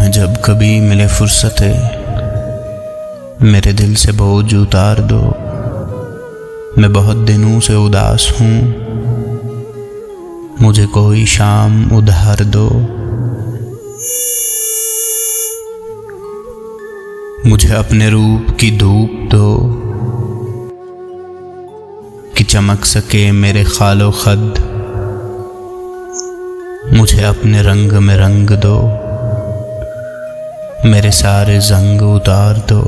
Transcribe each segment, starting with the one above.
तुम्हें जब कभी मिले फुर्सते मेरे दिल से बोझ उतार दो। मैं बहुत दिनों से उदास हूँ, मुझे कोई शाम उधार दो। मुझे अपने रूप की धूप दो कि चमक सके मेरे खालो खद। मुझे अपने रंग में रंग दो, मेरे सारे जंग उतार दो।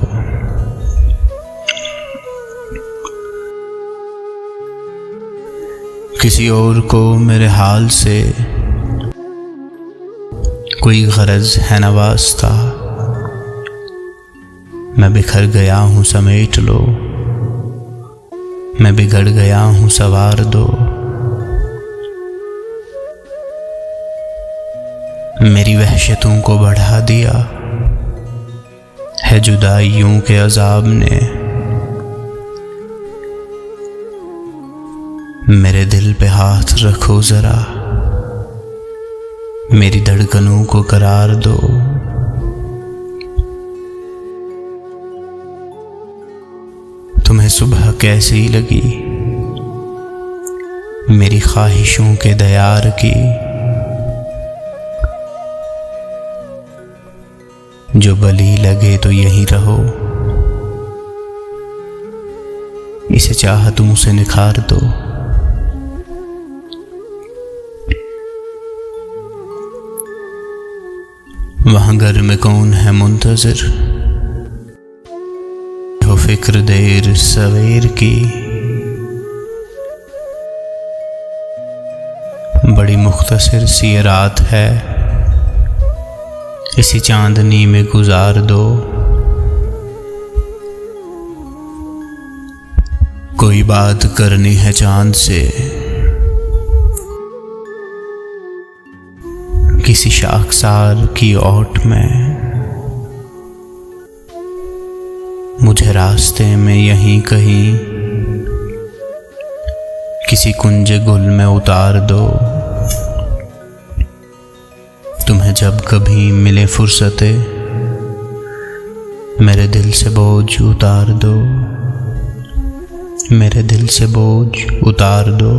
किसी और को मेरे हाल से कोई गरज है न वास्ता। मैं बिखर गया हूँ समेट लो, मैं बिगड़ गया हूँ सवार दो। मेरी वहशतों को बढ़ा दिया है जुदाइयों के अजाब ने। मेरे दिल पे हाथ रखो जरा, मेरी धड़कनों को करार दो। तुम्हें सुबह कैसी लगी मेरी ख्वाहिशों के दयार की। जो बली लगे तो यहीं रहो, इसे चाहतों से निखार दो। वहां घर में कौन है मुंतजिर, हो फिक्र देर सवेर की। बड़ी मुख्तसर सी रात है, इसी चांदनी में गुजार दो। कोई बात करनी है चांद से, किसी शाखसार की ओट में। मुझे रास्ते में यहीं कहीं किसी कुंज गुल में उतार दो। तुम्हें जब कभी मिले फुर्सते मेरे दिल से बोझ उतार दो, मेरे दिल से बोझ उतार दो।